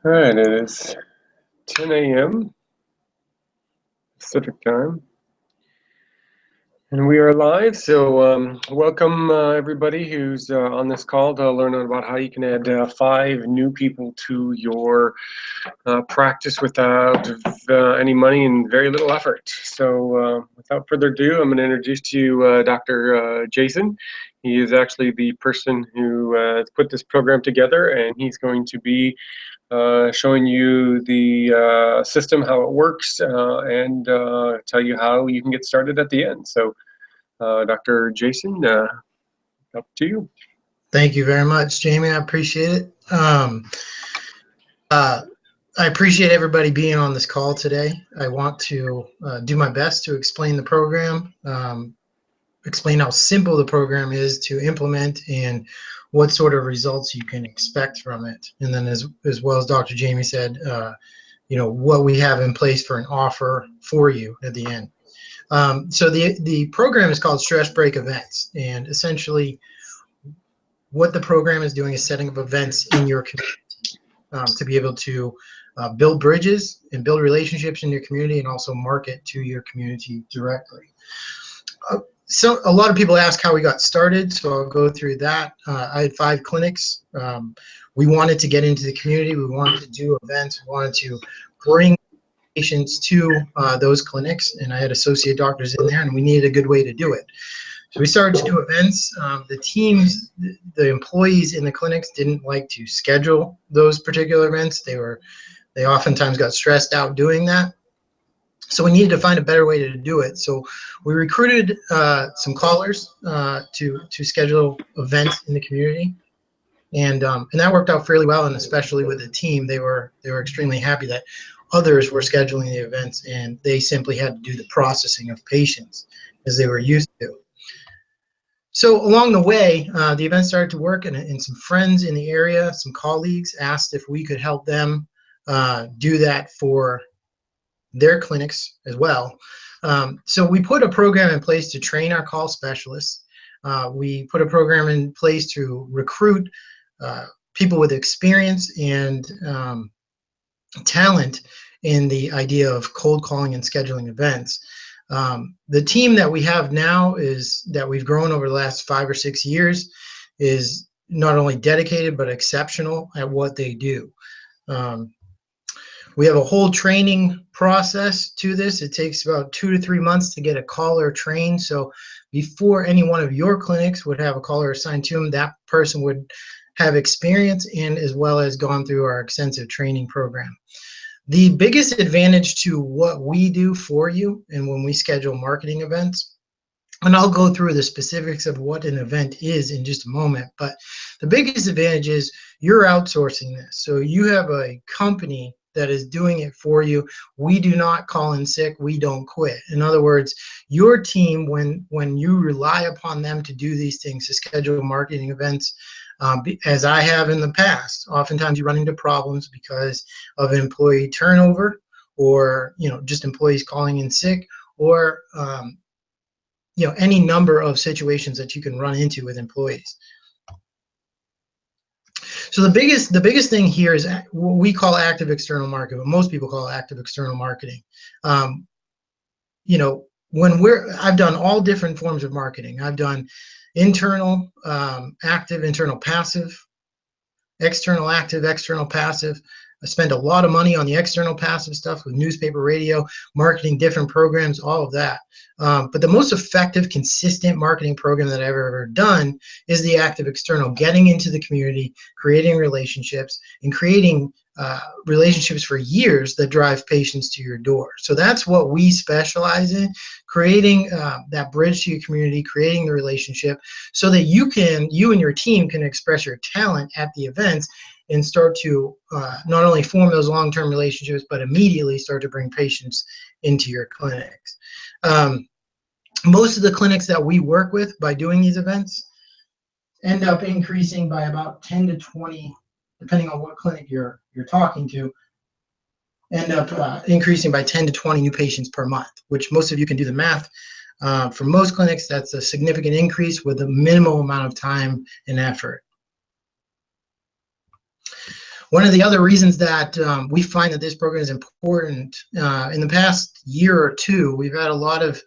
All right, it is 10 a.m. Pacific time, and we are live. So welcome everybody who's on this call to learn about how you can add 5 new people to your practice without any money and very little effort. So without further ado, I'm going to introduce to you Dr. Jason. He is actually the person who put this program together, and he's going to be showing you the system, how it works, and tell you how you can get started at the end. So, Dr. Jason, up to you. Thank you very much, Jamie. I appreciate it. I appreciate everybody being on this call today. I want to do my best to explain the program, explain how simple the program is to implement and what sort of results you can expect from it. And then as well as Dr. Jamie said, what we have in place for an offer for you at the end. So the program is called Stress Break Events, and essentially what the program is doing is setting up events in your community to be able to build bridges and build relationships in your community, and also market to your community directly. So a lot of people ask how we got started, so I'll go through that. I had 5 clinics. We wanted to get into the community. We wanted to do events. We wanted to bring patients to those clinics, and I had associate doctors in there, and we needed a good way to do it. So we started to do events. The teams, the employees in the clinics didn't like to schedule those particular events. They oftentimes got stressed out doing that. So we needed to find a better way to do it. So we recruited some callers to schedule events in the community, and that worked out fairly well. And especially with the team, they were extremely happy that others were scheduling the events, and they simply had to do the processing of patients as they were used to. So along the way, the event started to work, and some friends in the area, some colleagues, asked if we could help them do that for their clinics as well. So we put a program in place to train our call specialists. We put a program in place to recruit people with experience and talent in the idea of cold calling and scheduling events. The team that we have now that we've grown over the last 5 or 6 years is not only dedicated but exceptional at what they do. We have a whole training process to this. It takes about 2 to 3 months to get a caller trained. So before any one of your clinics would have a caller assigned to them, that person would have experience and as well as gone through our extensive training program. The biggest advantage to what we do for you and when we schedule marketing events, and I'll go through the specifics of what an event is in just a moment, but the biggest advantage is you're outsourcing this. So you have a company that is doing it for you. We do not call in sick. We don't quit. In other words, your team, when you rely upon them to do these things, to schedule marketing events, as I have in the past, oftentimes you run into problems because of employee turnover, or just employees calling in sick, or any number of situations that you can run into with employees. So the biggest thing here is what we call active external marketing, what most people call active external marketing. I've done all different forms of marketing. I've done internal, active, internal passive, external active, external passive. I spend a lot of money on the external passive stuff with newspaper, radio, marketing, different programs, all of that. But the most effective, consistent marketing program that I've ever done is the active external, getting into the community, creating relationships, and creating relationships for years that drive patients to your door. So that's what we specialize in, creating that bridge to your community, creating the relationship so that you and your team can express your talent at the events and start to not only form those long-term relationships, but immediately start to bring patients into your clinics. Most of the clinics that we work with by doing these events end up increasing by about 10 to 20, depending on what clinic you're talking to, end up increasing by 10 to 20 new patients per month, which most of you can do the math. For most clinics, that's a significant increase with a minimal amount of time and effort. One of the other reasons that we find that this program is important, in the past year or two, we've had a lot of,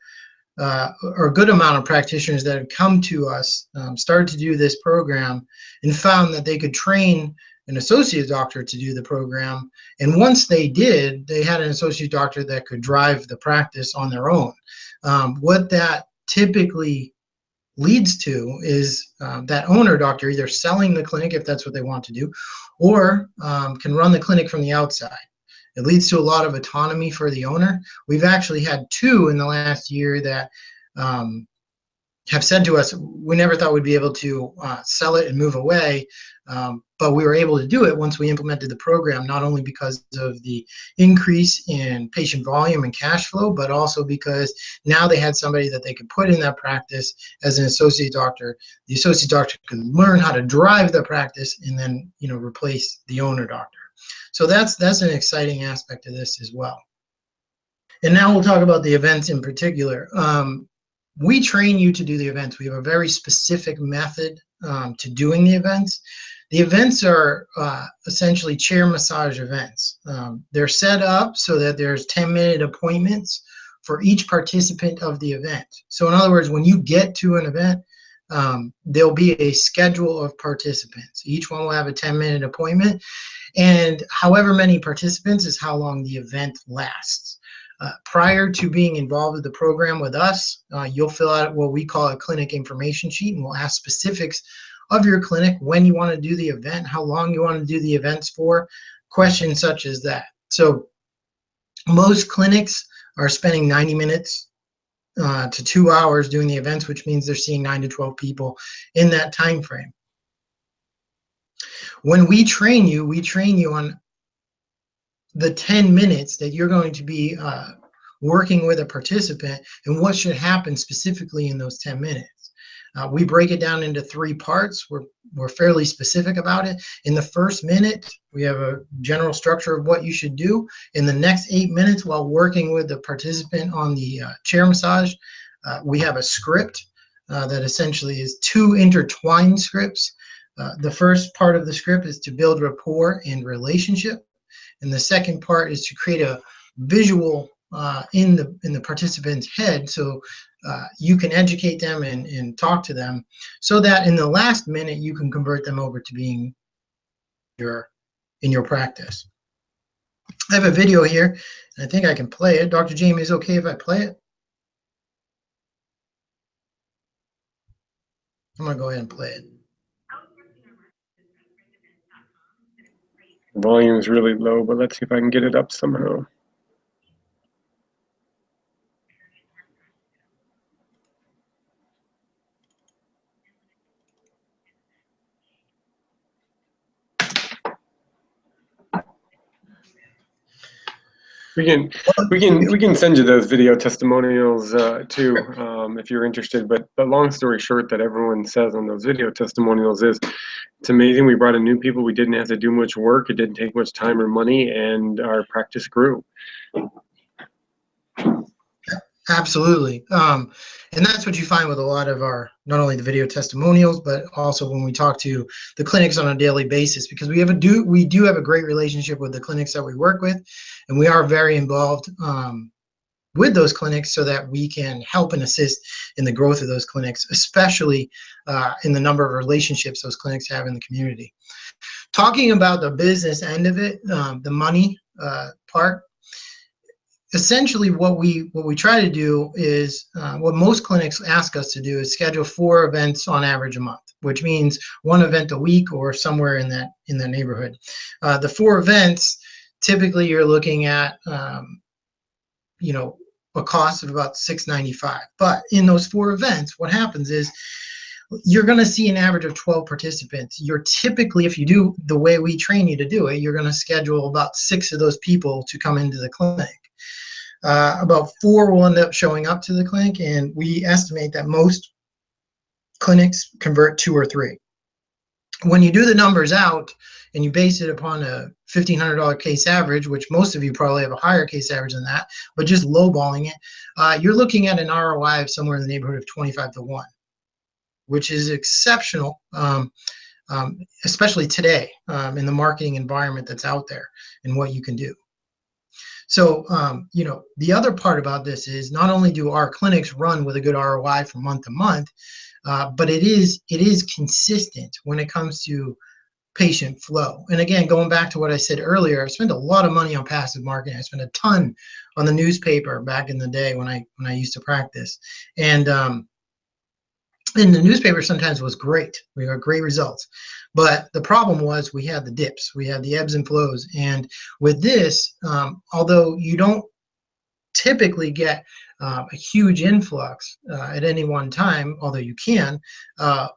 or a good amount of practitioners that have come to us, started to do this program, and found that they could train an associate doctor to do the program. And once they did, they had an associate doctor that could drive the practice on their own. What that typically leads to is that owner doctor either selling the clinic if that's what they want to do, or can run the clinic from the outside. It leads to a lot of autonomy for the owner. We've actually had 2 in the last year that have said to us, we never thought we'd be able to sell it and move away, but we were able to do it once we implemented the program, not only because of the increase in patient volume and cash flow, but also because now they had somebody that they could put in that practice as an associate doctor. The associate doctor could learn how to drive the practice and then, you know, replace the owner doctor. So that's an exciting aspect of this as well. And now we'll talk about the events in particular. We train you to do the events. We have a very specific method to doing the events. The events are essentially chair massage events. They're set up so that there's 10-minute appointments for each participant of the event. So in other words, when you get to an event, there'll be a schedule of participants. Each one will have a 10-minute appointment, and however many participants is how long the event lasts. Prior to being involved with the program with us, you'll fill out what we call a clinic information sheet, and we'll ask specifics of your clinic, when you want to do the event, how long you want to do the events for, questions such as that. So most clinics are spending 90 minutes to 2 hours doing the events, which means they're seeing 9 to 12 people in that time frame. When we train you on the 10 minutes that you're going to be working with a participant and what should happen specifically in those 10 minutes. We break it down into 3 parts. We're fairly specific about it. In the first minute, we have a general structure of what you should do. In the next 8 minutes, while working with the participant on the chair massage, we have a script that essentially is 2 intertwined scripts. The first part of the script is to build rapport and relationship. And the second part is to create a visual in the participant's head, so you can educate them and talk to them, so that in the last minute you can convert them over to being in your practice. I have a video here, and I think I can play it. Dr. Jamie, is it okay if I play it? I'm gonna go ahead and play it. The volume's really low, but let's see if I can get it up somehow. We can send you those video testimonials too, if you're interested. But the long story short, that everyone says on those video testimonials is, it's amazing. We brought in new people. We didn't have to do much work. It didn't take much time or money, and our practice grew. Absolutely. And that's what you find with a lot of our, not only the video testimonials, but also when we talk to the clinics on a daily basis, because we do have a great relationship with the clinics that we work with, and we are very involved with those clinics so that we can help and assist in the growth of those clinics, especially in the number of relationships those clinics have in the community. Talking about the business end of it, the money part, essentially what we try to do is what most clinics ask us to do is schedule 4 events on average a month, which means 1 event a week or somewhere in that neighborhood. The 4 events, typically you're looking at you know, a cost of about $695. But in those 4 events, what happens is you're going to see an average of 12 participants. You're typically, if you do the way we train you to do it, you're going to schedule about 6 of those people to come into the clinic. About 4 will end up showing up to the clinic, and we estimate that most clinics convert 2 or 3. When you do the numbers out and you base it upon a $1,500 case average, which most of you probably have a higher case average than that, but just lowballing it, you're looking at an ROI of somewhere in the neighborhood of 25 to 1, which is exceptional. especially today in the marketing environment that's out there and what you can do. So, the other part about this is not only do our clinics run with a good ROI from month to month, but it is consistent when it comes to patient flow. And again, going back to what I said earlier, I spent a lot of money on passive marketing. I spent a ton on the newspaper back in the day when I used to practice. And the newspaper sometimes was great. We got great results. But the problem was we had the dips, we had the ebbs and flows. And with this, although you don't typically get a huge influx at any one time, although you can,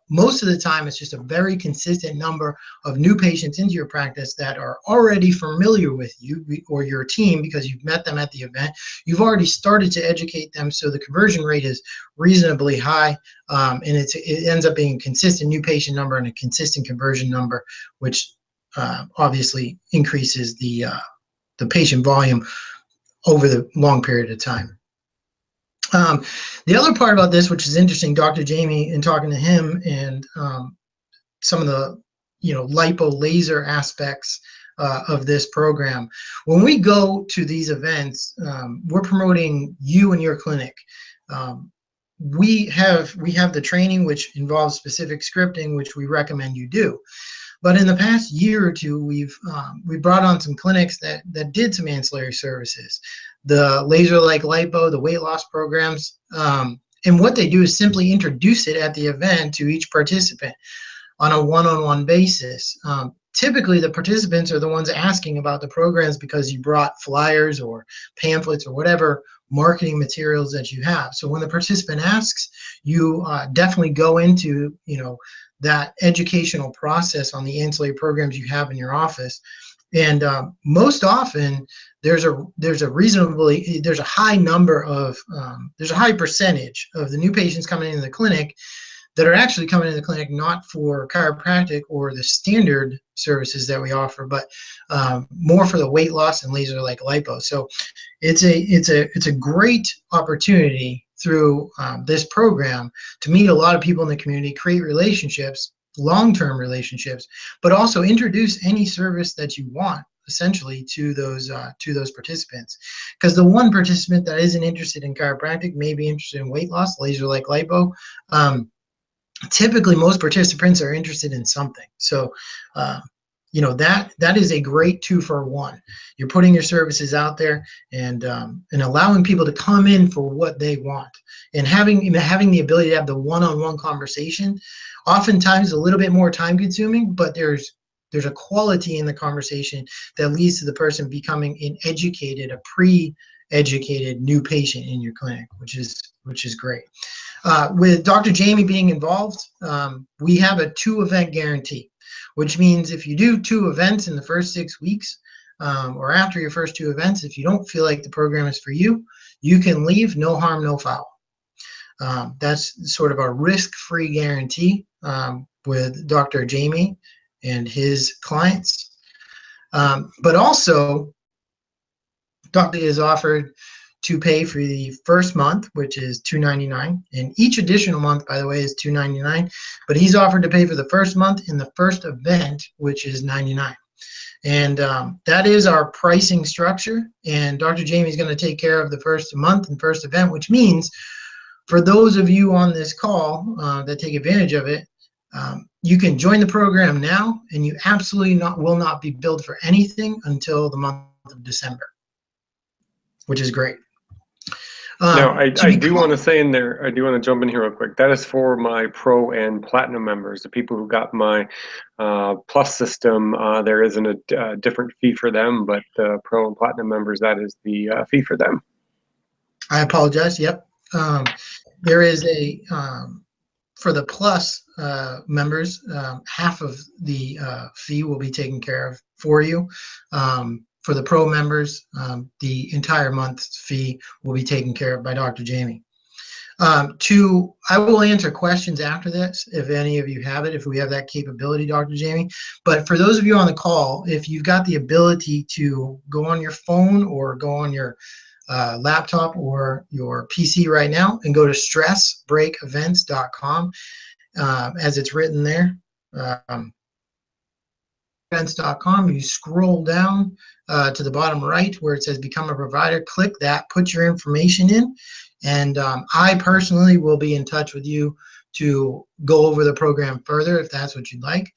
most of the time it's just a very consistent number of new patients into your practice that are already familiar with you or your team because you've met them at the event. You've already started to educate them, so the conversion rate is reasonably high, and it ends up being a consistent new patient number and a consistent conversion number, which obviously increases the patient volume over the long period of time. The other part about this, which is interesting, Dr. Jamie, in talking to him and some of the lipo laser aspects of this program, when we go to these events, we're promoting you and your clinic. We have the training, which involves specific scripting, which we recommend you do. But in the past year or two, we brought on some clinics that did some ancillary services, the laser-like lipo, the weight loss programs, and what they do is simply introduce it at the event to each participant on a one-on-one basis. Typically, the participants are the ones asking about the programs because you brought flyers or pamphlets or whatever marketing materials that you have. So when the participant asks, you definitely go into that educational process on the ancillary programs you have in your office. And most often there's a high percentage of the new patients coming into the clinic that are actually coming into the clinic not for chiropractic or the standard services that we offer, but more for the weight loss and laser-like lipo. So it's a great opportunity through this program to meet a lot of people in the community, create relationships, long-term relationships, but also introduce any service that you want essentially to those participants. Because the one participant that isn't interested in chiropractic may be interested in weight loss, laser-like lipo. Typically, most participants are interested in something. So, that is a great 2-for-1. You're putting your services out there and allowing people to come in for what they want, and having the ability to have the one-on-one conversation. Oftentimes, a little bit more time-consuming, but there's a quality in the conversation that leads to the person becoming an educated, a pre-educated new patient in your clinic, which is great. With Dr. Jamie being involved, we have a 2-event guarantee, which means if you do 2 events in the first 6 weeks, or after your first 2 events, if you don't feel like the program is for you, you can leave, no harm, no foul. That's sort of a risk-free guarantee with Dr. Jamie and his clients. But also, Dr. is offered to pay for the first month, which is $299, and each additional month, by the way, is $299. But he's offered to pay for the first month in the first event, which is $99. And that is our pricing structure. And Dr. Jamie is going to take care of the first month and first event, which means for those of you on this call that take advantage of it, you can join the program now, and you absolutely will not be billed for anything until the month of December, which is great. Now, I do want to say in there, I do want to jump in here real quick. That is for my Pro and Platinum members, the people who got my Plus system. There isn't a different fee for them, but the Pro and Platinum members, that is the fee for them. I apologize. Yep. There is a, for the Plus members, half of the fee will be taken care of for you. For the Pro members, the entire month's fee will be taken care of by Dr. Jamie. I will answer questions after this if any of you have it, if we have that capability, Dr. Jamie. But for those of you on the call, if you've got the ability to go on your phone or go on your laptop or your PC right now and go to stressbreakevents.com, as it's written there. events.com. You scroll down to the bottom right where it says become a provider. Click that, put your information in, and I personally will be in touch with you to go over the program further if that's what you'd like.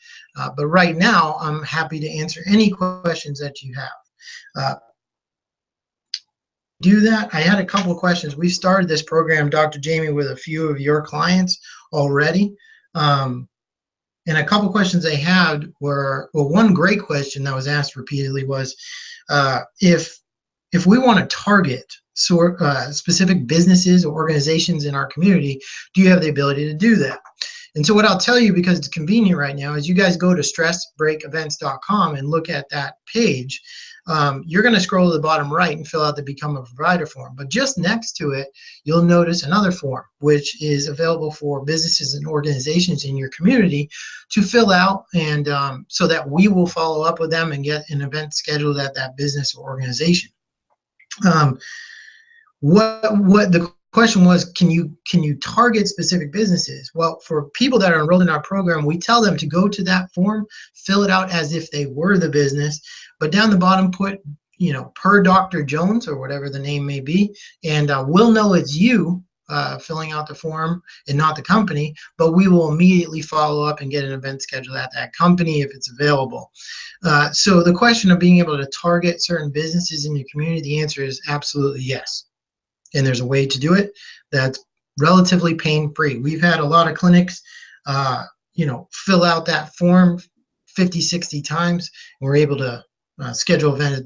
But right now, I'm happy to answer any questions that you have. Do that. I had a couple of questions. We started this program, Dr. Jamie, with a few of your clients already. And a couple questions they had were, well, one great question that was asked repeatedly was, if we want to target specific businesses or organizations in our community, do you have the ability to do that? And so what I'll tell you, because it's convenient right now, is you guys go to stressbreakevents.com and look at that page. You're going to scroll to the bottom right and fill out the Become a Provider form. But just next to it, you'll notice another form, which is available for businesses and organizations in your community to fill out, and so that we will follow up with them and get an event scheduled at that business or organization. What the question was, can you target specific businesses? Well, for people that are enrolled in our program, we tell them to go to that form, fill it out as if they were the business, but down the bottom put, per Dr. Jones or whatever the name may be, and we'll know it's you filling out the form and not the company, but we will immediately follow up and get an event scheduled at that company if it's available. So the question of being able to target certain businesses in your community, the answer is absolutely yes. And there's a way to do it that's relatively pain-free. We've had a lot of clinics, fill out that form 50, 60 times, and we're able to schedule events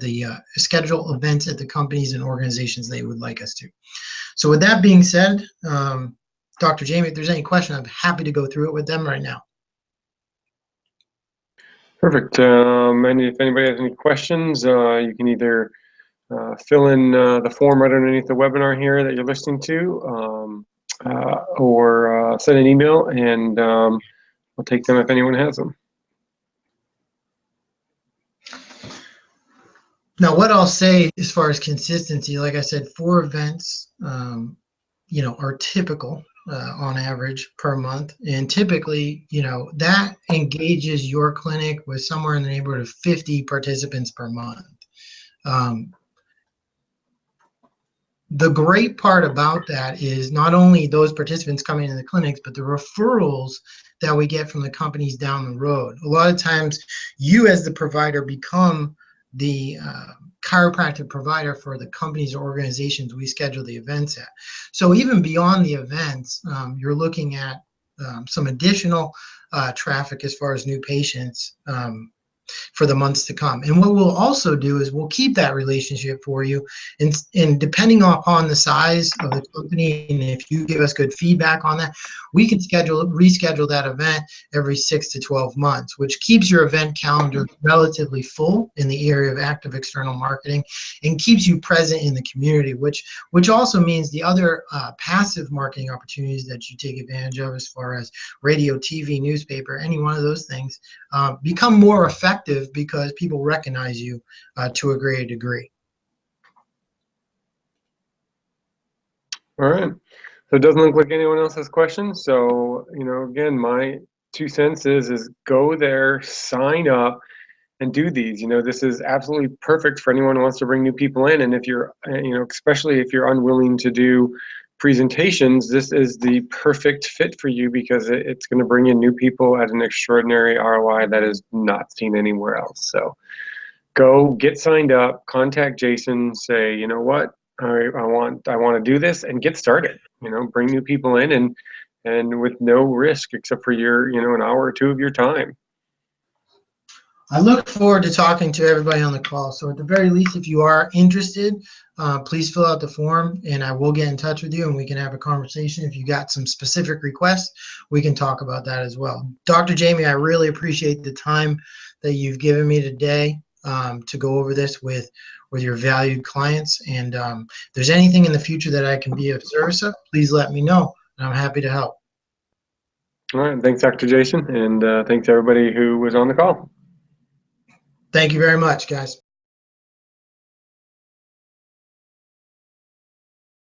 at the companies and organizations they would like us to. So with that being said, Dr. Jamie, if there's any question, I'm happy to go through it with them right now. Perfect. And if anybody has any questions, you can either fill in the form right underneath the webinar here that you're listening to, or send an email, and we'll take them if anyone has them. Now, what I'll say as far as consistency, like I said, 4 events, are typical on average per month. And typically, that engages your clinic with somewhere in the neighborhood of 50 participants per month. The great part about that is not only those participants coming into the clinics, but the referrals that we get from the companies down the road. A lot of times, you as the provider become the chiropractic provider for the companies or organizations we schedule the events at. So even beyond the events, you're looking at some additional traffic as far as new patients for the months to come. And what we'll also do is we'll keep that relationship for you, and depending upon the size of the company, and if you give us good feedback on that, we can reschedule that event every 6 to 12 months, which keeps your event calendar relatively full in the area of active external marketing and keeps you present in the community, which also means the other passive marketing opportunities that you take advantage of as far as radio, TV, newspaper, any one of those things become more effective because people recognize you to a greater degree. All right. So it doesn't look like anyone else has questions. So, again, my 2 cents is go there, sign up, and do these. This is absolutely perfect for anyone who wants to bring new people in. And if you're, especially if you're unwilling to do presentations, this is the perfect fit for you because it's going to bring in new people at an extraordinary ROI that is not seen anywhere else. So go get signed up, contact Jason, say, you know what, I want to do this, and get started. Bring new people in and with no risk except for your, an hour or 2 of your time. I look forward to talking to everybody on the call. So at the very least, if you are interested, please fill out the form and I will get in touch with you and we can have a conversation. If you got some specific requests, we can talk about that as well. Dr. Jamie, I really appreciate the time that you've given me today to go over this with your valued clients. And if there's anything in the future that I can be of service of, please let me know. And I'm happy to help. All right. Thanks, Dr. Jason. And thanks everybody who was on the call. Thank you very much, guys.